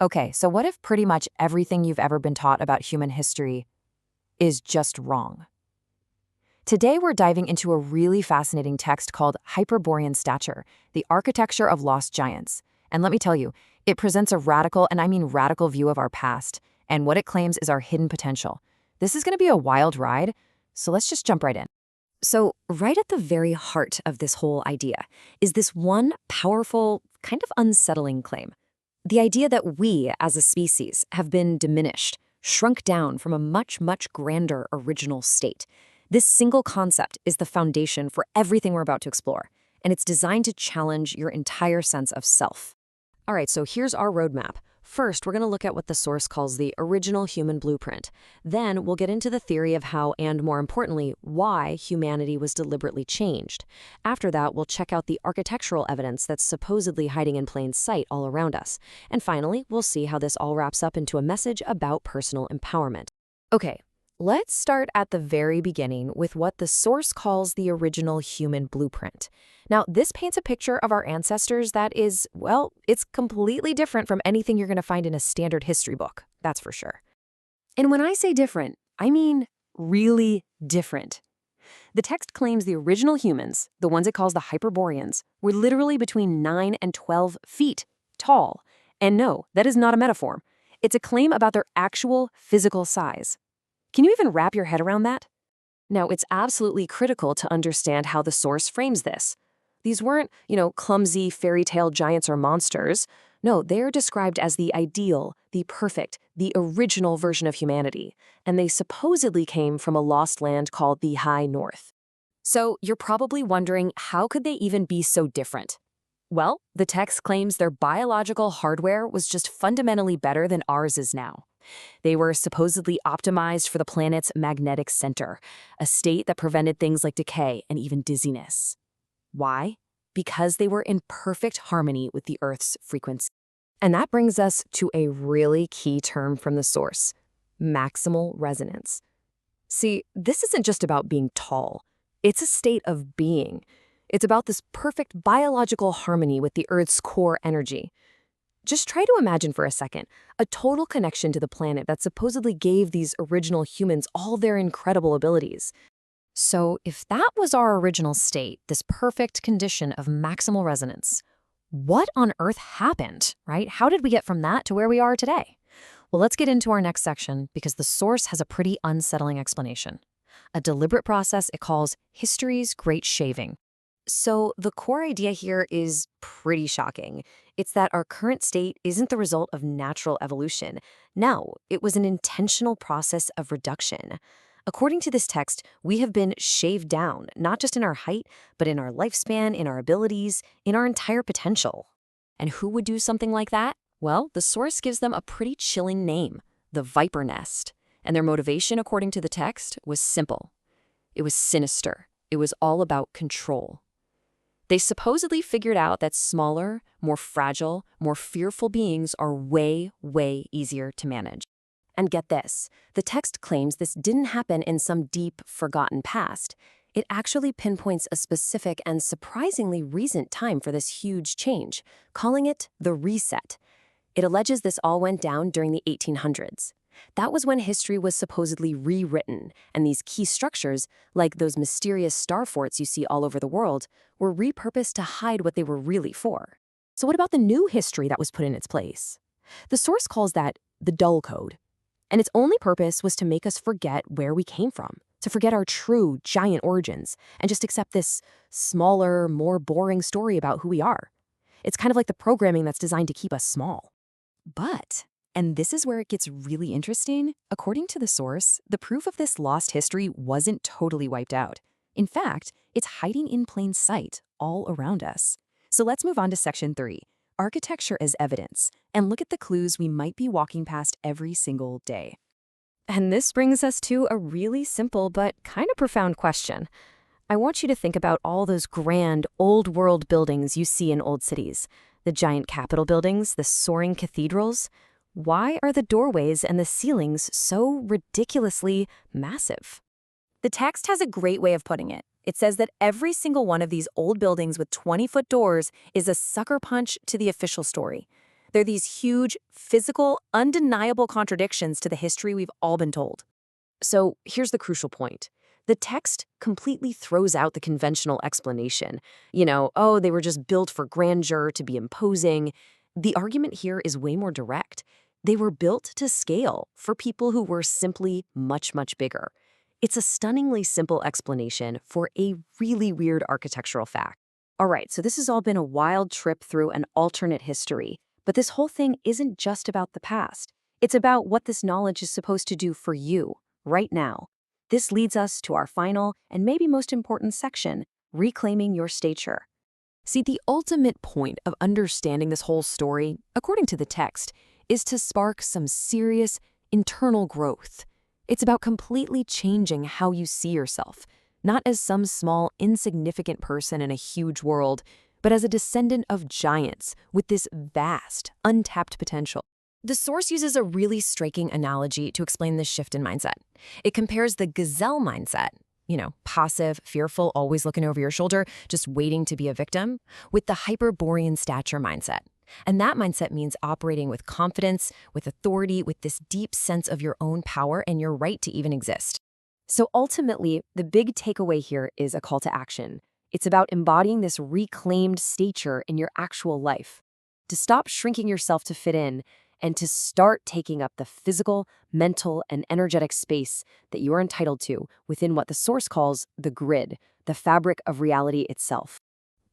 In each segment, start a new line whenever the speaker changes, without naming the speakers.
Okay, so what if pretty much everything you've ever been taught about human history is just wrong? Today, we're diving into a really fascinating text called Hyperborean Stature, the Architecture of Lost Giants. And let me tell you, it presents a radical, and I mean radical view of our past, and what it claims is our hidden potential. This is going to be a wild ride, so let's just jump right in.
So, right at the very heart of this whole idea is this one powerful, kind of unsettling claim. The idea that we, as a species, have been diminished, shrunk down from a much, much grander original state. This single concept is the foundation for everything we're about to explore, and it's designed to challenge your entire sense of self. All right, so here's our roadmap. First, we're going to look at what the source calls the original human blueprint. Then, we'll get into the theory of how, and more importantly, why humanity was deliberately changed. After that, we'll check out the architectural evidence that's supposedly hiding in plain sight all around us. And finally, we'll see how this all wraps up into a message about personal empowerment.
Okay, let's start at the very beginning with what the source calls the original human blueprint. Now, this paints a picture of our ancestors that is, well, it's completely different from anything you're going to find in a standard history book, that's for sure.
And when I say different, I mean really different. The text claims the original humans, the ones it calls the Hyperboreans, were literally between 9 and 12 feet tall. And no, that is not a metaphor. It's a claim about their actual physical size. Can you even wrap your head around that? Now, it's absolutely critical to understand how the source frames this. These weren't, clumsy fairy tale giants or monsters. No, they're described as the ideal, the perfect, the original version of humanity, and they supposedly came from a lost land called the High North. So you're probably wondering, how could they even be so different? Well, the text claims their biological hardware was just fundamentally better than ours is now. They were supposedly optimized for the planet's magnetic center, a state that prevented things like decay and even dizziness. Why? Because they were in perfect harmony with the Earth's frequency. And that brings us to a really key term from the source: maximal resonance. See, this isn't just about being tall. It's a state of being. It's about this perfect biological harmony with the Earth's core energy. Just try to imagine for a second a total connection to the planet that supposedly gave these original humans all their incredible abilities. So if that was our original state, this perfect condition of maximal resonance, what on earth happened, right? How did we get from that to where we are today? Well, let's get into our next section because the source has a pretty unsettling explanation. A deliberate process it calls history's great shaving. So the core idea here is pretty shocking. It's that our current state isn't the result of natural evolution. No, it was an intentional process of reduction. According to this text, we have been shaved down, not just in our height, but in our lifespan, in our abilities, in our entire potential. And who would do something like that? Well, the source gives them a pretty chilling name: the Viper Nest. And their motivation, according to the text, was simple. It was sinister. It was all about control. They supposedly figured out that smaller, more fragile, more fearful beings are way, way easier to manage. And get this, the text claims this didn't happen in some deep, forgotten past. It actually pinpoints a specific and surprisingly recent time for this huge change, calling it the reset. It alleges this all went down during the 1800s. That was when history was supposedly rewritten, and these key structures, like those mysterious star forts you see all over the world, were repurposed to hide what they were really for. So what about the new history that was put in its place? The source calls that the dull code. And its only purpose was to make us forget where we came from, to forget our true giant origins, and just accept this smaller, more boring story about who we are. It's kind of like the programming that's designed to keep us small. But, and this is where it gets really interesting, according to the source, the proof of this lost history wasn't totally wiped out. In fact, it's hiding in plain sight all around us. So let's move on to section 3. Architecture as evidence, and look at the clues we might be walking past every single day. And this brings us to a really simple but kind of profound question. I want you to think about all those grand, old-world buildings you see in old cities. The giant Capitol buildings, the soaring cathedrals. Why are the doorways and the ceilings so ridiculously massive? The text has a great way of putting it. It says that every single one of these old buildings with 20-foot doors is a sucker punch to the official story. They're these huge, physical, undeniable contradictions to the history we've all been told. So here's the crucial point. The text completely throws out the conventional explanation. Oh, they were just built for grandeur, to be imposing. The argument here is way more direct. They were built to scale for people who were simply much, much bigger. It's a stunningly simple explanation for a really weird architectural fact. All right, so this has all been a wild trip through an alternate history, but this whole thing isn't just about the past. It's about what this knowledge is supposed to do for you, right now. This leads us to our final and maybe most important section, reclaiming your stature.
See, the ultimate point of understanding this whole story, according to the text, is to spark some serious internal growth. It's about completely changing how you see yourself, not as some small, insignificant person in a huge world, but as a descendant of giants with this vast, untapped potential. The source uses a really striking analogy to explain this shift in mindset. It compares the gazelle mindset, passive, fearful, always looking over your shoulder, just waiting to be a victim, with the Hyperborean Stature mindset. And that mindset means operating with confidence, with authority, with this deep sense of your own power and your right to even exist. So ultimately, the big takeaway here is a call to action. It's about embodying this reclaimed stature in your actual life. To stop shrinking yourself to fit in, and to start taking up the physical, mental, and energetic space that you are entitled to within what the source calls the grid, the fabric of reality itself.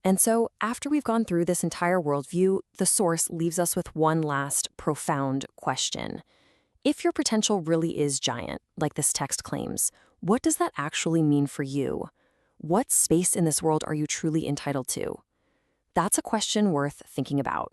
And so, after we've gone through this entire worldview, the source leaves us with one last profound question. If your potential really is giant, like this text claims, what does that actually mean for you? What space in this world are you truly entitled to? That's a question worth thinking about.